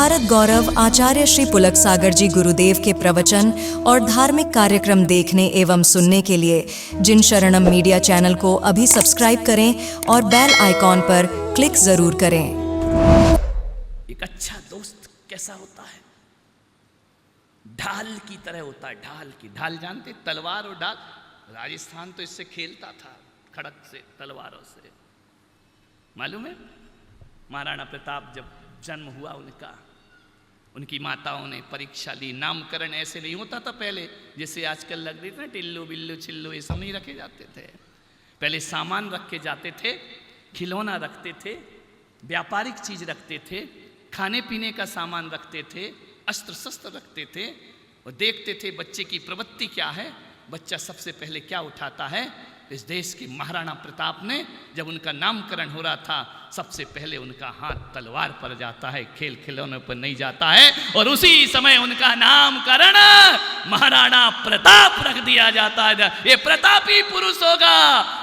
भारत गौरव आचार्य श्री पुलक सागर जी गुरुदेव के प्रवचन और धार्मिक कार्यक्रम देखने एवं सुनने के लिए जिन शरणम मीडिया चैनल को अभी सब्सक्राइब करें और बेल आइकॉन पर क्लिक जरूर करें। एक अच्छा दोस्त कैसा होता है? ढाल की तरह होता है। ढाल जानते? तलवार और ढाल। राजस्थान तो इससे खेलता था, खड़क से, तलवारों से। मालूम है महाराणा प्रताप जब जन्म हुआ उनकी माताओं ने परीक्षा ली। नामकरण ऐसे नहीं होता था पहले, जैसे आजकल लग रही थी ना, टिल्लू बिल्लू छिल्लू, ये सब नहीं रखे जाते थे। पहले सामान रखे जाते थे, खिलौना रखते थे, व्यापारिक चीज रखते थे, खाने पीने का सामान रखते थे, अस्त्र शस्त्र रखते थे और देखते थे बच्चे की प्रवृत्ति क्या है, बच्चा सबसे पहले क्या उठाता है। इस देश के महाराणा प्रताप ने जब उनका नामकरण हो रहा था, सबसे पहले उनका हाथ तलवार पर जाता है, खेल खिलौनों पर नहीं जाता है। और उसी समय उनका नामकरण महाराणा प्रताप रख दिया जाता है। ये प्रतापी पुरुष होगा,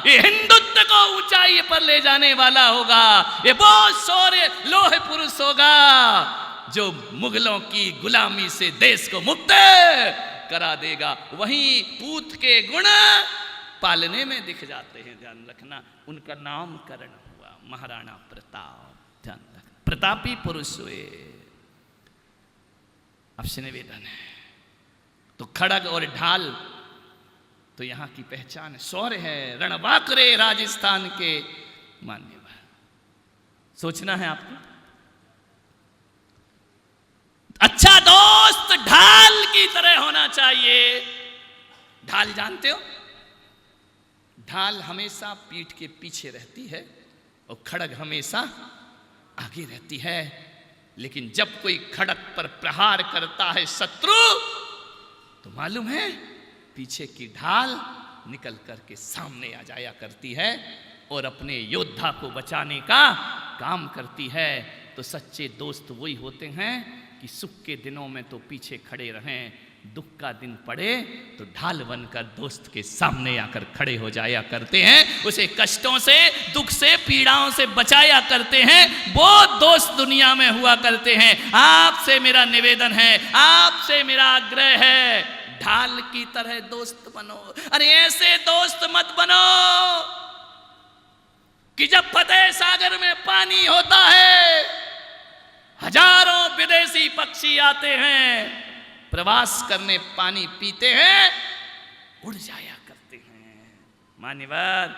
ये हिंदुत्व को ऊंचाई पर ले जाने वाला होगा, ये बहुत शौर्य लोह पुरुष होगा जो मुगलों की गुलामी से देश को मुक्त करा देगा। वहीं पूत के गुण पालने में दिख जाते हैं, ध्यान रखना। उनका नामकरण हुआ महाराणा प्रताप, ध्यान रखना, प्रतापी पुरुष हुए। आपसे निवेदन है, तो खड़ग और ढाल तो यहां की पहचान है, शौर्य है। रणबांकुरे राजस्थान के मान्यवर। सोचना है आपको, अच्छा दोस्त ढाल की तरह होना चाहिए। ढाल जानते हो? ढाल हमेशा पीठ के पीछे रहती है और खड़ग हमेशा आगे रहती है। लेकिन जब कोई खड़ग पर प्रहार करता है शत्रु, तो मालूम है पीछे की ढाल निकल करके सामने आ जाया करती है और अपने योद्धा को बचाने का काम करती है। तो सच्चे दोस्त वही होते हैं कि सुख के दिनों में तो पीछे खड़े रहें, दुख का दिन पड़े तो ढाल बनकर दोस्त के सामने आकर खड़े हो जाया करते हैं, उसे कष्टों से, दुख से, पीड़ाओं से बचाया करते हैं। वो दोस्त दुनिया में हुआ करते हैं। आपसे मेरा निवेदन है, आपसे मेरा आग्रह है, ढाल की तरह दोस्त बनो। अरे ऐसे दोस्त मत बनो कि जब फतेह सागर में पानी होता है, हजारों विदेशी पक्षी आते हैं, प्रवास करने पानी पीते हैं, उड़ जाया करते हैं। मान्यवर,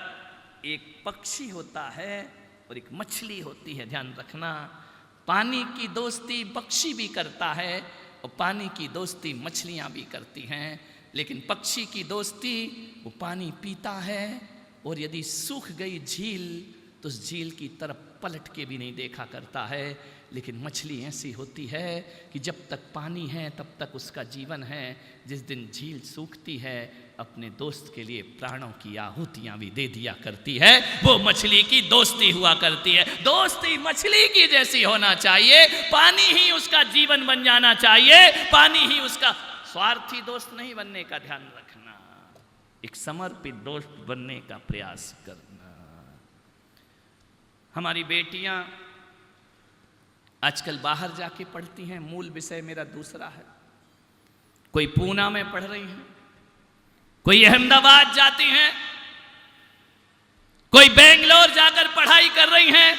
एक पक्षी होता है और एक मछली होती है, ध्यान रखना। पानी की दोस्ती पक्षी भी करता है और पानी की दोस्ती मछलियां भी करती हैं। लेकिन पक्षी की दोस्ती, वो पानी पीता है और यदि सूख गई झील तो उस झील की तरफ पलट के भी नहीं देखा करता है। लेकिन मछली ऐसी होती है कि जब तक पानी है तब तक उसका जीवन है। जिस दिन झील सूखती है, अपने दोस्त के लिए प्राणों की आहुतियां भी दे दिया करती है। वो मछली की दोस्ती हुआ करती है। दोस्ती मछली की जैसी होना चाहिए, पानी ही उसका जीवन बन जाना चाहिए, पानी ही उसका, स्वार्थी दोस्त नहीं बनने का ध्यान रखना, एक समर्पित दोस्त बनने का प्रयास करना। हमारी बेटियां आजकल बाहर जाके पढ़ती हैं, मूल विषय मेरा दूसरा है। कोई पूना में पढ़ रही हैं, कोई अहमदाबाद जाती हैं, कोई बेंगलोर जाकर पढ़ाई कर रही हैं।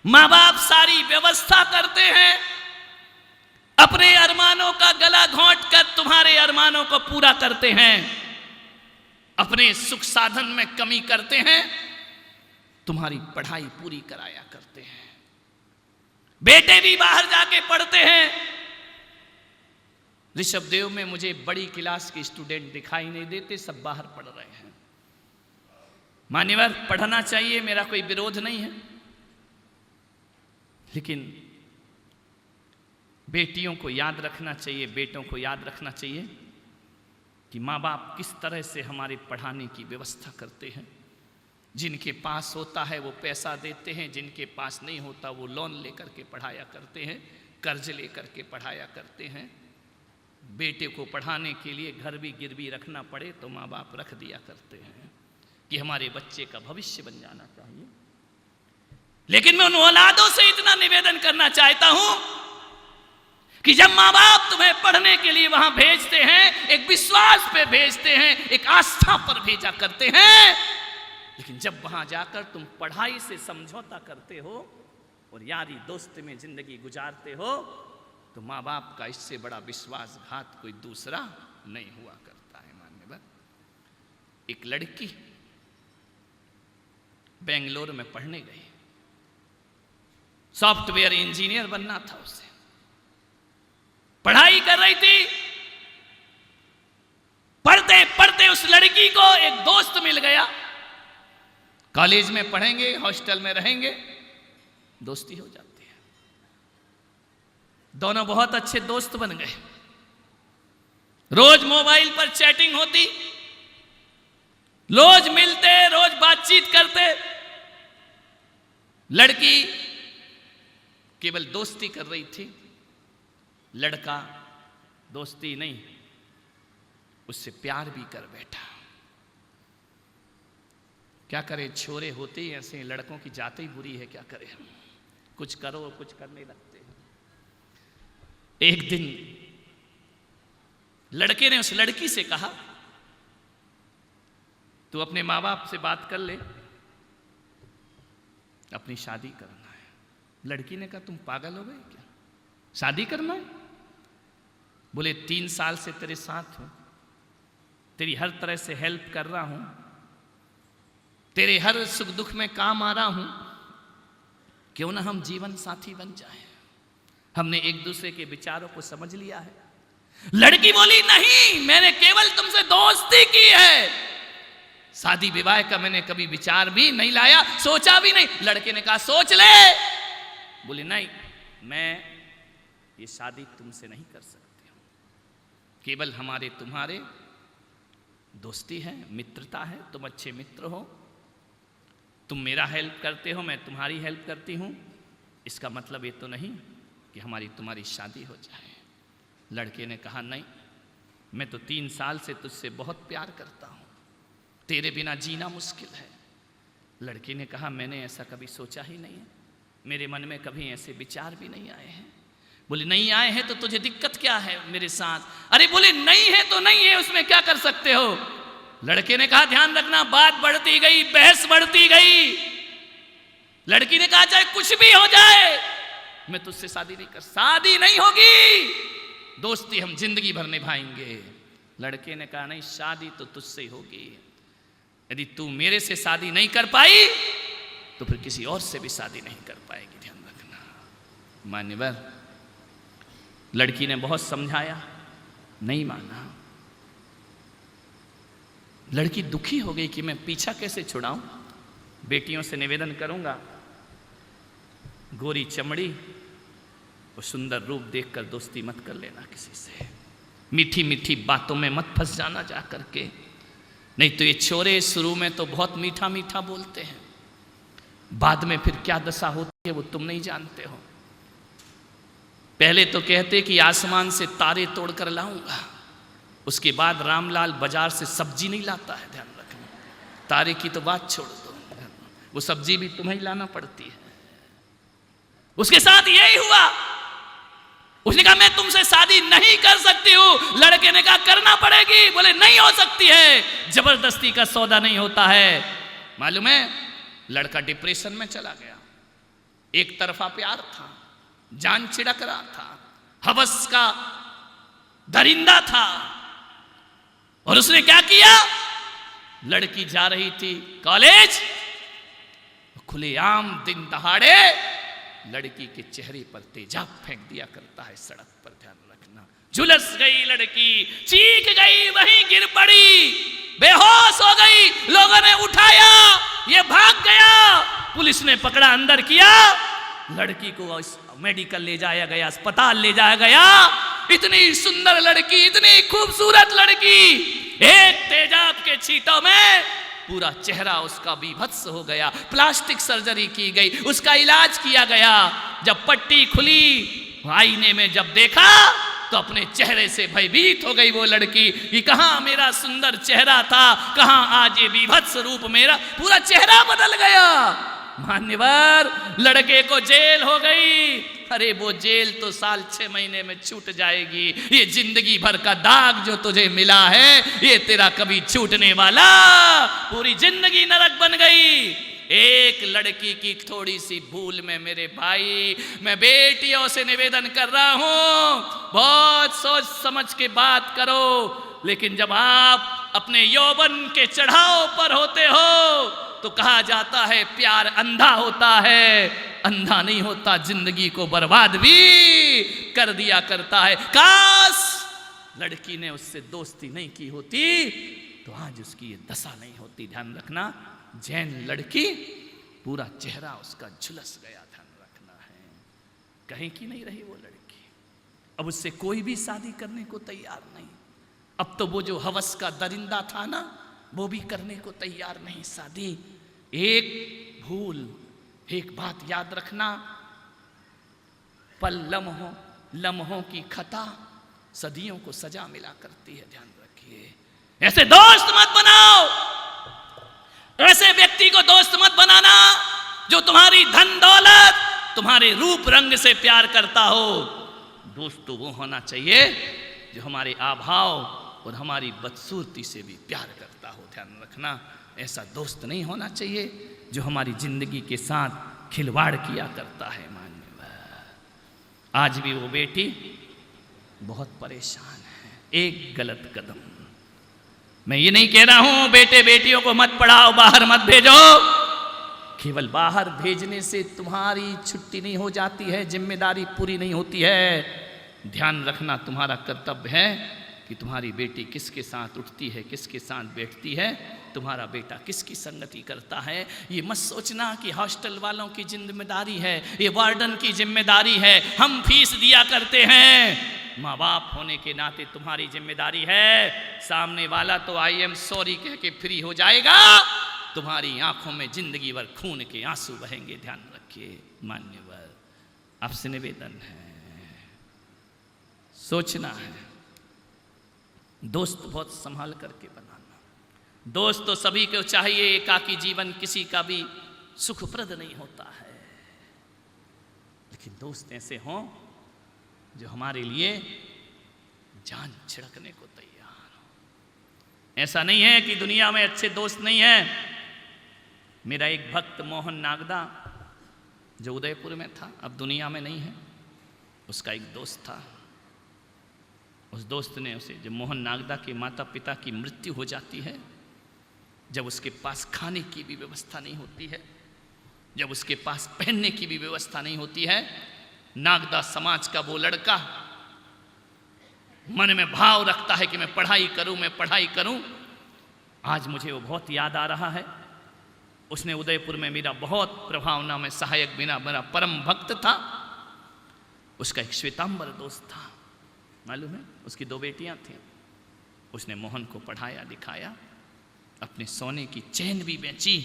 माँ बाप सारी व्यवस्था करते हैं, अपने अरमानों का गला घोंट कर तुम्हारे अरमानों को पूरा करते हैं, अपने सुख साधन में कमी करते हैं, तुम्हारी पढ़ाई पूरी कराया करते हैं। बेटे भी बाहर जाके पढ़ते हैं। ऋषभदेव में मुझे बड़ी क्लास के स्टूडेंट दिखाई नहीं देते, सब बाहर पढ़ रहे हैं। मान्यवर, पढ़ना चाहिए, मेरा कोई विरोध नहीं है, लेकिन बेटियों को याद रखना चाहिए, बेटों को याद रखना चाहिए कि माँ बाप किस तरह से हमारे पढ़ाने की व्यवस्था करते हैं। जिनके पास होता है वो पैसा देते हैं, जिनके पास नहीं होता वो लोन लेकर के पढ़ाया करते हैं, कर्ज लेकर के पढ़ाया करते हैं। बेटे को पढ़ाने के लिए घर भी गिरवी रखना पड़े तो माँ बाप रख दिया करते हैं कि हमारे बच्चे का भविष्य बन जाना चाहिए। लेकिन मैं उन औलादों से इतना निवेदन करना चाहता हूं कि जब माँ बाप तुम्हें पढ़ने के लिए वहां भेजते हैं, एक विश्वास पे भेजते हैं, एक आस्था पर भेजा करते हैं, लेकिन जब वहां जाकर तुम पढ़ाई से समझौता करते हो और यारी दोस्ती में जिंदगी गुजारते हो, तो माँ बाप का इससे बड़ा विश्वासघात कोई दूसरा नहीं हुआ करता है। मान्यवर, एक लड़की बेंगलोर में पढ़ने गई, सॉफ्टवेयर इंजीनियर बनना था उसे, पढ़ाई कर रही थी। पढ़ते पढ़ते उस लड़की को एक दोस्त मिल गया, कॉलेज में पढ़ेंगे, हॉस्टल में रहेंगे, दोस्ती हो जाती है। दोनों बहुत अच्छे दोस्त बन गए, रोज मोबाइल पर चैटिंग होती, रोज मिलते, रोज बातचीत करते। लड़की केवल दोस्ती कर रही थी, लड़का दोस्ती नहीं, उससे प्यार भी कर बैठा। क्या करे, छोरे होते ही ऐसे, लड़कों की जात ही बुरी है, क्या करें, कुछ करो कुछ करने लगते हैं। एक दिन लड़के ने उस लड़की से कहा, तू अपने माँ बाप से बात कर ले, अपनी शादी करना है। लड़की ने कहा, तुम पागल हो गए क्या, शादी करना है? बोले 3 साल से तेरे साथ हूं, तेरी हर तरह से हेल्प कर रहा हूं, तेरे हर सुख दुख में काम आ रहा हूं, क्यों ना हम जीवन साथी बन जाएं। हमने एक दूसरे के विचारों को समझ लिया है। लड़की बोली, नहीं, मैंने केवल तुमसे दोस्ती की है, शादी विवाह का मैंने कभी विचार भी नहीं लाया, सोचा भी नहीं। लड़के ने कहा, सोच ले। बोले, नहीं, मैं ये शादी तुमसे नहीं कर सकती हूं, केवल हमारे तुम्हारे दोस्ती है, मित्रता है, तुम अच्छे मित्र हो, तुम मेरा हेल्प करते हो, मैं तुम्हारी हेल्प करती हूं, इसका मतलब ये तो नहीं कि हमारी तुम्हारी शादी हो जाए। लड़के ने कहा, नहीं, मैं तो 3 साल से तुझसे बहुत प्यार करता हूं, तेरे बिना जीना मुश्किल है। लड़की ने कहा, मैंने ऐसा कभी सोचा ही नहीं है, मेरे मन में कभी ऐसे विचार भी नहीं आए हैं। बोले, नहीं आए हैं तो तुझे दिक्कत क्या है मेरे साथ? अरे बोले, नहीं है तो नहीं है, उसमें क्या कर सकते हो? लड़के ने कहा, ध्यान रखना, बात बढ़ती गई, बहस बढ़ती गई। लड़की ने कहा, चाहे कुछ भी हो जाए, मैं तुझसे शादी नहीं कर, शादी नहीं होगी, दोस्ती हम जिंदगी भर निभाएंगे। लड़के ने कहा, नहीं, शादी तो तुझसे ही होगी, यदि तू मेरे से शादी नहीं कर पाई तो फिर किसी और से भी शादी नहीं कर पाएगी, ध्यान रखना। मान्यवर, लड़की ने बहुत समझाया, नहीं माना। लड़की दुखी हो गई कि मैं पीछा कैसे छुड़ाऊं। बेटियों से निवेदन करूंगा, गोरी चमड़ी और सुंदर रूप देखकर दोस्ती मत कर लेना किसी से, मीठी मीठी बातों में मत फंस जाना जा करके, नहीं तो ये छोरे शुरू में तो बहुत मीठा मीठा बोलते हैं, बाद में फिर क्या दशा होती है वो तुम नहीं जानते हो। पहले तो कहते कि आसमान से तारे तोड़कर लाऊंगा, उसके बाद रामलाल बाजार से सब्जी नहीं लाता है, ध्यान रखना। तारे की तो बात छोड़ दो, वो सब्जी भी तुम्हें लाना पड़ती है। उसके साथ यही हुआ, उसने कहा, मैं तुमसे शादी नहीं कर सकती हूं। लड़के ने कहा, करना पड़ेगी। बोले, नहीं हो सकती है, जबरदस्ती का सौदा नहीं होता है। मालूम है, लड़का डिप्रेशन में चला गया, एक तरफा प्यार था, जान छिड़क रहा था, हवस का दरिंदा था, और उसने क्या किया, लड़की जा रही थी कॉलेज, खुलेआम दिन दहाड़े लड़की के चेहरे पर तेजाब फेंक दिया करता है सड़क पर, ध्यान रखना। झुलस गई लड़की, चीख गई, वहीं गिर पड़ी, बेहोश हो गई। लोगों ने उठाया, ये भाग गया, पुलिस ने पकड़ा, अंदर किया, लड़की को मेडिकल ले जाया गया, अस्पताल ले जाया गया। इतनी सुंदर लड़की, इतनी खूबसूरत लड़की, एक तेजाब के छींटों में पूरा चेहरा उसका विभत्स हो गया। प्लास्टिक सर्जरी की गई, उसका इलाज किया गया। जब पट्टी खुली, आईने में जब देखा तो अपने चेहरे से भयभीत हो गई वो लड़की कि कहां मेरा सुंदर चेहरा था, कहां आज ये विभत्स रूप, मेरा पूरा चेहरा बदल गया। मान्यवर, लड़के को जेल हो गई। अरे वो जेल तो साल 6 महीने में छूट जाएगी, ये जिंदगी भर का दाग जो तुझे मिला है ये तेरा कभी छूटने वाला, पूरी जिंदगी नरक बन गई। एक लड़की की थोड़ी सी भूल में मेरे भाई, मैं बेटियों से निवेदन कर रहा हूं, बहुत सोच समझ के बात करो। लेकिन जब आप अपने यौवन के चढ़ाव पर होते हो तो कहा जाता है प्यार अंधा होता है, अंधा नहीं होता, जिंदगी को बर्बाद भी कर दिया करता है। काश लड़की ने उससे दोस्ती नहीं की होती तो आज उसकी ये दशा नहीं होती। ध्यान रखना, जैन लड़की, पूरा चेहरा उसका झुलस गया, ध्यान रखना है, कहीं की नहीं रही वो लड़की। अब उससे कोई भी शादी करने को तैयार नहीं। अब तो वो जो हवस का दरिंदा था ना, वो भी करने को तैयार नहीं शादी। एक भूल, एक बात याद रखना, पल लम्हों की खता सदियों को सजा मिला करती है, ध्यान रखिए। ऐसे दोस्त मत बनाओ, ऐसे व्यक्ति को दोस्त मत बनाना जो तुम्हारी धन दौलत, तुम्हारे रूप रंग से प्यार करता हो। दोस्त तो वो होना चाहिए जो हमारे आभाव और हमारी बदसूरती से भी प्यार करता हो, ध्यान रखना। ऐसा दोस्त नहीं होना चाहिए जो हमारी जिंदगी के साथ खिलवाड़ किया करता है। मान्यवर, आज भी वो बेटी बहुत परेशान है। एक गलत कदम, मैं ये नहीं कह रहा हूं बेटे बेटियों को मत पढ़ाओ, बाहर मत भेजो, केवल बाहर भेजने से तुम्हारी छुट्टी नहीं हो जाती है, जिम्मेदारी पूरी नहीं होती है। ध्यान रखना, तुम्हारा कर्तव्य है कि तुम्हारी बेटी किसके साथ उठती है, किसके साथ बैठती है, तुम्हारा बेटा किसकी संगति करता है। ये मत सोचना कि हॉस्टल वालों की जिम्मेदारी है, ये वार्डन की जिम्मेदारी है, हम फीस दिया करते हैं। माँ बाप होने के नाते तुम्हारी जिम्मेदारी है। सामने वाला तो आई एम सॉरी कह के फ्री हो जाएगा, तुम्हारी आंखों में जिंदगी भर खून के आंसू बहेंगे, ध्यान रखिए। मान्यवर, आपसे निवेदन है, सोचना है, दोस्त बहुत संभाल करके बनाना। दोस्त तो सभी को चाहिए, एकाकी जीवन किसी का भी सुखप्रद नहीं होता है, लेकिन दोस्त ऐसे हों जो हमारे लिए जान छिड़कने को तैयार हो। ऐसा नहीं है कि दुनिया में अच्छे दोस्त नहीं हैं। मेरा एक भक्त मोहन नागदा जो उदयपुर में था, अब दुनिया में नहीं है, उसका एक दोस्त था। उस दोस्त ने उसे, जब मोहन नागदा के माता पिता की मृत्यु हो जाती है, जब उसके पास खाने की भी व्यवस्था नहीं होती है, जब उसके पास पहनने की भी व्यवस्था नहीं होती है, नागदा समाज का वो लड़का मन में भाव रखता है कि मैं पढ़ाई करूं, मैं पढ़ाई करूं। आज मुझे वो बहुत याद आ रहा है। उसने उदयपुर में मेरा बहुत प्रभावना में सहायक बिना मेरा परम भक्त था। उसका एक श्वेतांबर दोस्त था, मालूम है, उसकी 2 बेटियां थीं। उसने मोहन को पढ़ाया लिखाया, अपने सोने की चैन भी बेची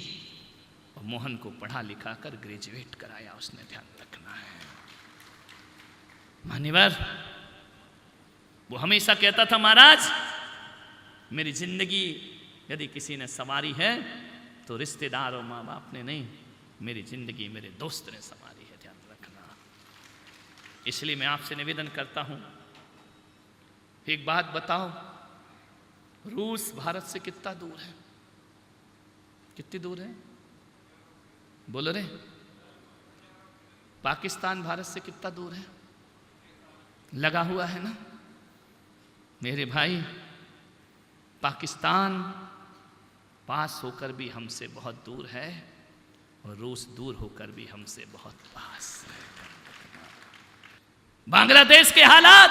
और मोहन को पढ़ा लिखा कर ग्रेजुएट कराया उसने, ध्यान रखना है। मान्यवर, वो हमेशा कहता था, महाराज मेरी जिंदगी यदि किसी ने संवारी है तो रिश्तेदार और माँ बाप ने नहीं, मेरी जिंदगी मेरे दोस्त ने संवारी है, ध्यान रखना। इसलिए मैं आपसे निवेदन करता हूं, एक बात बताओ, रूस भारत से कितना दूर है? कितनी दूर है? बोलो रे। पाकिस्तान भारत से कितना दूर है? लगा हुआ है ना मेरे भाई। पाकिस्तान पास होकर भी हमसे बहुत दूर है और रूस दूर होकर भी हमसे बहुत पास है। बांग्लादेश के हालात,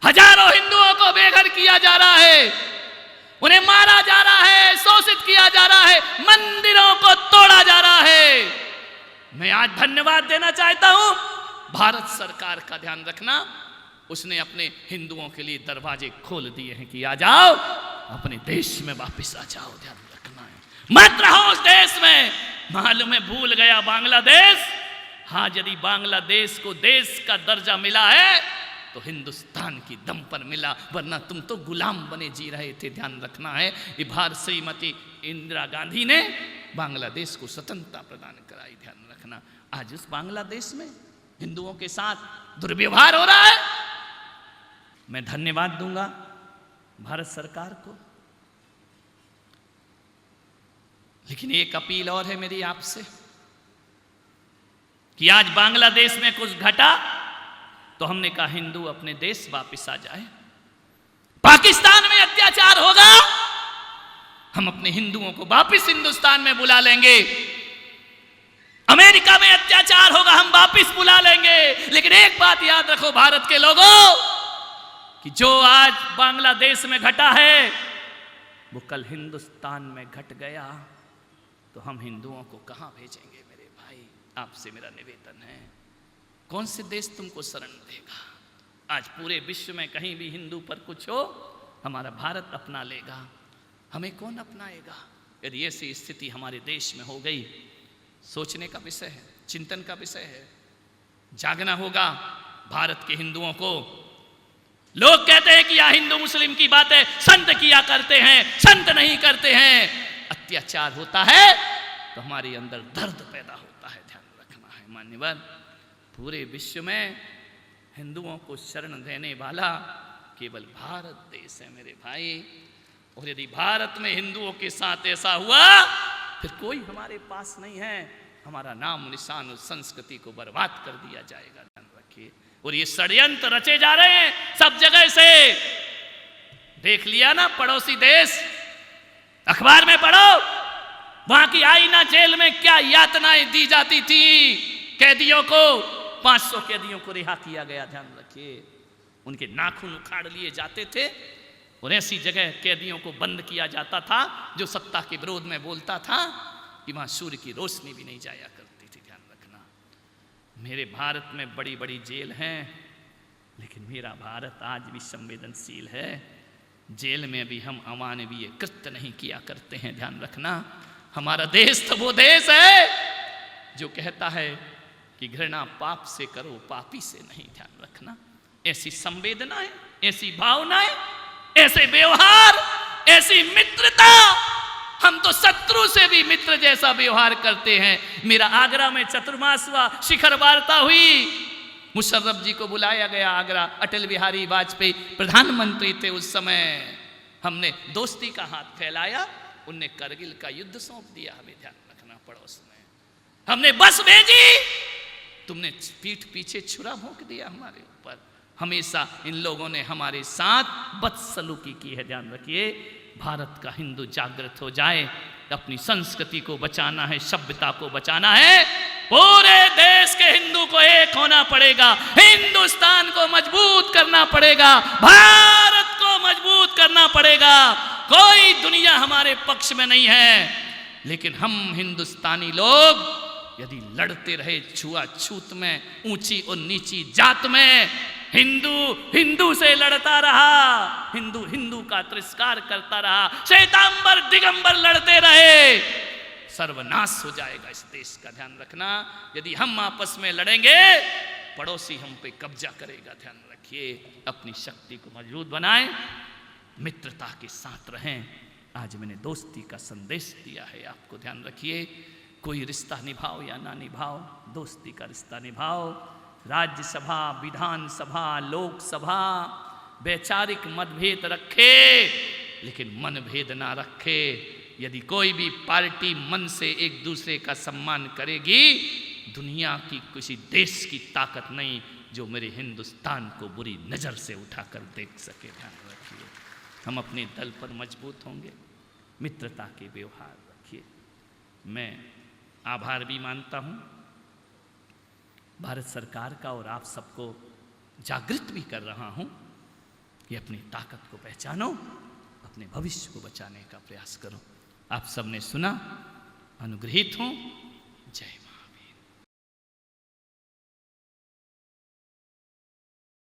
हजारों हिंदुओं को बेघर किया जा रहा है, उन्हें मारा जा रहा है, शोषित किया जा रहा है, मंदिरों को तोड़ा जा रहा है। मैं आज धन्यवाद देना चाहता हूं भारत सरकार का। ध्यान रखना, उसने अपने हिंदुओं के लिए दरवाजे खोल दिए हैं कि आ जाओ, अपने देश में वापस आ जाओ, ध्यान रखना है, मत रहो उस देश में। मालूम है, भूल गया बांग्लादेश। हाँ, यदि बांग्लादेश को देश का दर्जा मिला है तो हिंदुस्तान की दम पर मिला, वरना तुम तो गुलाम बने जी रहे थे, ध्यान रखना है। ये भारत श्रीमती इंदिरा गांधी ने बांग्लादेश को स्वतंत्रता प्रदान कराई। ध्यान रखना, आज उस बांग्लादेश में हिंदुओं के साथ दुर्व्यवहार हो रहा है। मैं धन्यवाद दूंगा भारत सरकार को, लेकिन एक अपील और है मेरी आपसे कि आज बांग्लादेश में कुछ घटा तो हमने कहा हिंदू अपने देश वापस आ जाए। पाकिस्तान में अत्याचार होगा, हम अपने हिंदुओं को वापस हिंदुस्तान में बुला लेंगे। अमेरिका में अत्याचार होगा, हम वापस बुला लेंगे। लेकिन एक बात याद रखो भारत के लोगों, कि जो आज बांग्लादेश में घटा है वो कल हिंदुस्तान में घट गया तो हम हिंदुओं को कहां भेजेंगे। मेरे भाई, आपसे मेरा निवेदन है, कौन से देश तुमको शरण देगा? आज पूरे विश्व में कहीं भी हिंदू पर कुछ हो, हमारा भारत अपना लेगा, हमें कौन अपनाएगा? यदि ऐसी स्थिति हमारे देश में हो गई, सोचने का विषय है, चिंतन का विषय है। जागना होगा भारत के हिंदुओं को। लोग कहते हैं कि यह हिंदू मुस्लिम की बातें संत किया करते हैं, संत नहीं करते हैं। अत्याचार होता है तो हमारे अंदर दर्द पैदा होता है, ध्यान रखना है। मान्यवर, पूरे विश्व में हिंदुओं को शरण देने वाला केवल भारत देश है मेरे भाई। और यदि भारत में हिंदुओं के साथ ऐसा हुआ, फिर कोई हमारे पास नहीं है, हमारा नाम निशान और संस्कृति को बर्बाद कर दिया जाएगा, ध्यान रखिए। और ये षड्यंत्र रचे जा रहे हैं सब जगह से। देख लिया ना पड़ोसी देश, अखबार में पढ़ो, वहां की आईना जेल में क्या यातनाएं दी जाती थी कैदियों को। 500 कैदियों को रिहा किया गया, ध्यान रखिए। उनके नाखून उखाड़ लिए जाते थे और ऐसी जगह कैदियों को बंद किया जाता था जो सत्ता के विरोध में बोलता था कि वहां सूर्य की रोशनी भी नहीं जाया करती थी, ध्यान रखना। मेरे भारत में बड़ी बड़ी जेल हैं, लेकिन मेरा भारत आज भी संवेदनशील है। जेल में भी हम अमानवीय कृत्य नहीं किया करते हैं, ध्यान रखना। हमारा देश तो वो देश है जो कहता है कि घृणा पाप से करो, पापी से नहीं, ध्यान रखना। ऐसी संवेदनाएं, ऐसी भावनाएं, ऐसे व्यवहार, ऐसी मित्रता, हम तो शत्रु से भी मित्र जैसा व्यवहार करते हैं। मेरा आगरा में चतुर्मासवा शिखर वार्ता हुई, मुशर्रफ जी को बुलाया गया आगरा, अटल बिहारी वाजपेयी प्रधानमंत्री थे उस समय। हमने दोस्ती का हाथ फैलाया, उनने करगिल का युद्ध सौंप दिया हमें, ध्यान रखना। पड़ोस में हमने बस भेजी, तुमने पीठ पीछे छुरा भोंक दिया हमारे ऊपर। हमेशा इन लोगों ने हमारे साथ बदसलूकी की है, ध्यान रखिए। भारत का हिंदू जागृत हो जाए, अपनी संस्कृति को बचाना है, सभ्यता को बचाना है। पूरे देश के हिंदू को एक होना पड़ेगा, हिंदुस्तान को मजबूत करना पड़ेगा, भारत को मजबूत करना पड़ेगा। कोई दुनिया हमारे पक्ष में नहीं है, लेकिन हम हिंदुस्तानी लोग यदि लड़ते रहे छुआछूत में, ऊंची और नीची जात में, हिंदू हिंदू से लड़ता रहा, हिंदू हिंदू का तिरस्कार करता रहा, श्वेतांबर दिगंबर लड़ते रहे, सर्वनाश हो जाएगा इस देश का, ध्यान रखना। यदि हम आपस में लड़ेंगे, पड़ोसी हम पे कब्जा करेगा, ध्यान रखिए। अपनी शक्ति को मजबूत बनाएं, मित्रता के साथ रहें। आज मैंने दोस्ती का संदेश दिया है आपको, ध्यान रखिए। कोई रिश्ता निभाओ या ना निभाओ, दोस्ती का रिश्ता निभाओ। राज्यसभा, विधानसभा, लोकसभा वैचारिक मतभेद रखे, लेकिन मनभेद ना रखे। यदि कोई भी पार्टी मन से एक दूसरे का सम्मान करेगी, दुनिया की किसी देश की ताकत नहीं जो मेरे हिंदुस्तान को बुरी नज़र से उठाकर देख सके, ध्यान रखिए। हम अपने दल पर मजबूत होंगे, मित्रता के व्यवहार रखिए। मैं आभार भी मानता हूँ भारत सरकार का, और आप सबको जागृत भी कर रहा हूँ कि अपनी ताकत को पहचानो, अपने भविष्य को बचाने का प्रयास करो। आप सबने सुना, अनुग्रहित हूँ। जय